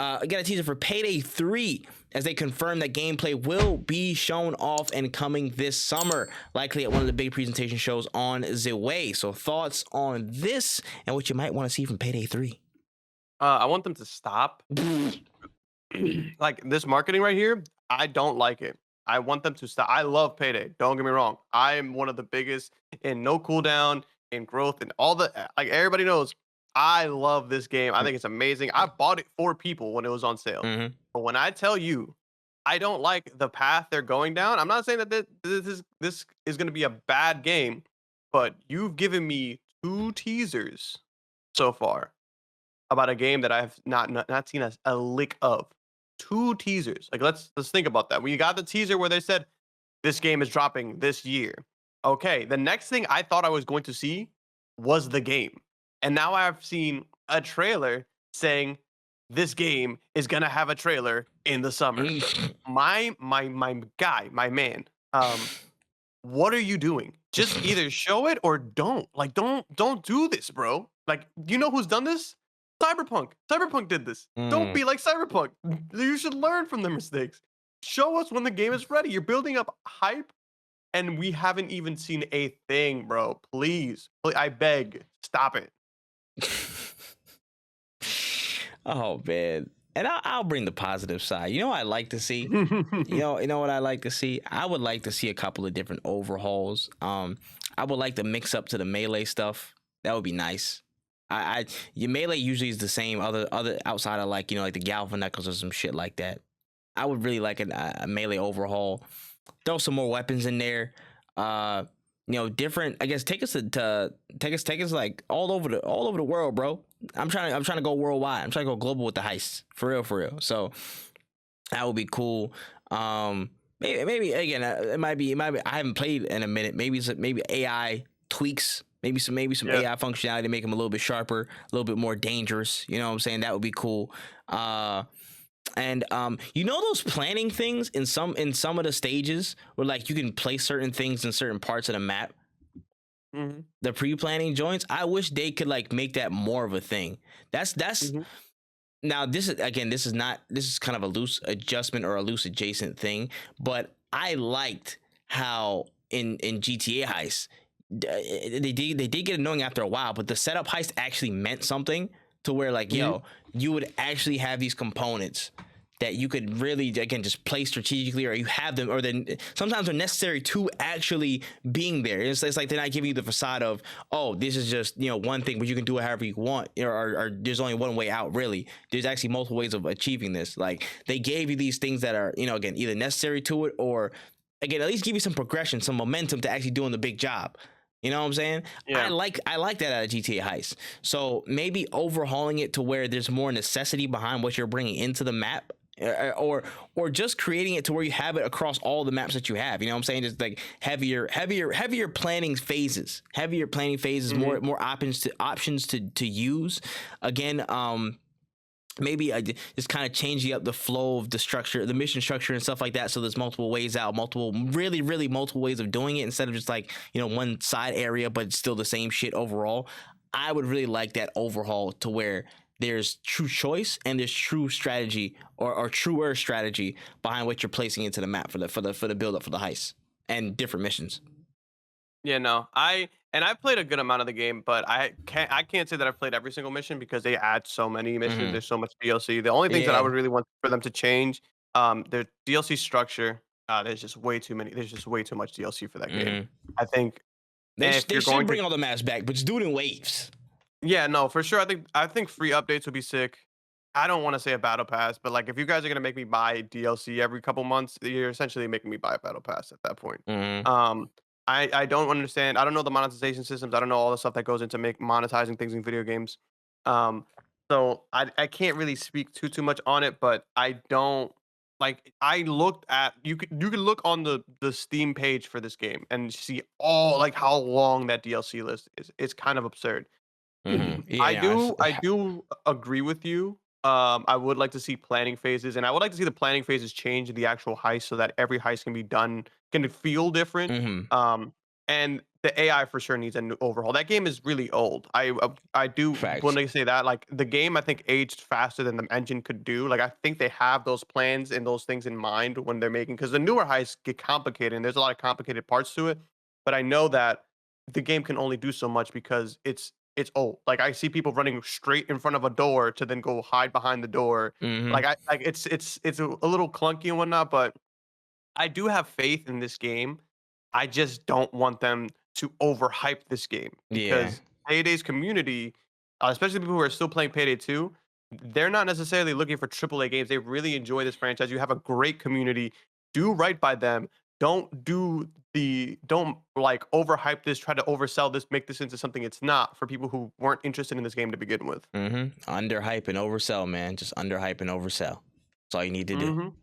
got a teaser for Payday 3 as they confirm that gameplay will be shown off and coming this summer, likely at one of the big presentation shows on the way. So thoughts on this and what you might want to see from Payday 3? I want them to stop. Like this marketing right here, I don't like it. I want them to stop. I love Payday. Don't get me wrong. I am one of the biggest in no cooldown, in growth, and all the like. Everybody knows I love this game. I think it's amazing. I bought it for people when it was on sale. Mm-hmm. But when I tell you, I don't like the path they're going down. I'm not saying that this is going to be a bad game, but you've given me 2 teasers so far about a game that I've not seen a lick of. 2 teasers. Like let's think about that. We got the teaser where they said this game is dropping this year. Okay, the next thing I thought I was going to see was the game. And now I've seen a trailer saying this game is going to have a trailer in the summer. My guy, my man. What are you doing? Just either show it or don't. Like don't do this, bro. Like you know who's done this? Cyberpunk. Cyberpunk did this. Don't be like Cyberpunk. You should learn from their mistakes. Show us when the game is ready. You're building up hype, and we haven't even seen a thing, bro. Please, I beg, stop it. Oh man. And I'll bring the positive side. You know what I like to see? You know what I like to see? I would like to see a couple of different overhauls. I would like to mix up to the melee stuff. That would be nice. Your melee usually is the same other outside of like, you know, like the galvanecos or some shit like that. I would really like a melee overhaul. Throw some more weapons in there. You know, different. I guess take us like all over the world, bro. I'm trying to go worldwide. I'm trying to go global with the heist, for real. So that would be cool. Maybe again, it might be. I haven't played in a minute. Maybe AI tweaks. Maybe some AI functionality to make them a little bit sharper, a little bit more dangerous. You know what I'm saying? That would be cool. And you know those planning things in some of the stages where like you can place certain things in certain parts of the map. Mm-hmm. The pre-planning joints. I wish they could like make that more of a thing. That's Mm-hmm. Now this is kind of a loose adjustment or a loose adjacent thing, but I liked how in GTA Heist they did get annoying after a while, but the setup heist actually meant something to where like yo, you would actually have these components that you could really again just play strategically, or you have them, or then sometimes they're necessary to actually being there. It's like they're not giving you the facade of, oh, this is just, you know, one thing, but you can do it however you want, or there's only one way out. Really, there's actually multiple ways of achieving this. Like they gave you these things that are, you know, again either necessary to it, or again at least give you some progression, some momentum to actually doing the big job. You know what I'm saying? Yeah. I like that out of GTA Heist. So maybe overhauling it to where there's more necessity behind what you're bringing into the map, or just creating it to where you have it across all the maps that you have. You know what I'm saying? Just like heavier planning phases, more options to use. Again, maybe I just kind of changing up the flow of the structure, the mission structure and stuff like that. So there's multiple ways out, really multiple ways of doing it instead of just like, you know, one side area, but it's still the same shit overall. I would really like that overhaul to where there's true choice and there's true strategy or truer strategy behind what you're placing into the map for the build up for the heist and different missions. Yeah, no. I've played a good amount of the game, but I can't say that I've played every single mission because they add so many missions. There's so much DLC. The only things that I Yeah. would really want for them to change, their DLC structure. There's just way too many. There's just way too much DLC for that game. I think if They you're should going to, bring all the maps back, but just do it in waves. yeah, no, for sure. I think free updates would be sick. I don't want to say a battle pass, but like if you guys are gonna make me buy DLC every couple months, you're essentially making me buy a battle pass at that point. Mm-hmm. Um, I don't understand. I don't know the monetization systems. I don't know all the stuff that goes into make monetizing things in video games. Um, so I can't really speak too much on it, but I don't like. I looked at you could look on the Steam page for this game and see all like how long that DLC list is. It's kind of absurd. Mm-hmm. I Yeah. do I do agree with you. I would like to see planning phases, and I would like to see the planning phases change in the actual heist so that every heist can be done can feel different. Mm-hmm. Um, and the AI for sure needs a new overhaul. That game is really old. I do want Facts. to say that like the game I think aged faster than the engine could do. Like I think they have those plans and those things in mind when they're making because the newer heists get complicated and there's a lot of complicated parts to it. But I know that the game can only do so much because it's old. Like I see people running straight in front of a door to then go hide behind the door. Hmm. Like I like it's a little clunky and whatnot, but I do have faith in this game. I just don't want them to overhype this game Yeah. because Payday's community, especially people who are still playing Payday 2, they're not necessarily looking for AAA games. They really enjoy this franchise. You have a great community. Do right by them. Don't like overhype this, try to oversell this, make this into something it's not for people who weren't interested in this game to begin with. Underhype and oversell, man. Just underhype and oversell. That's all you need to do.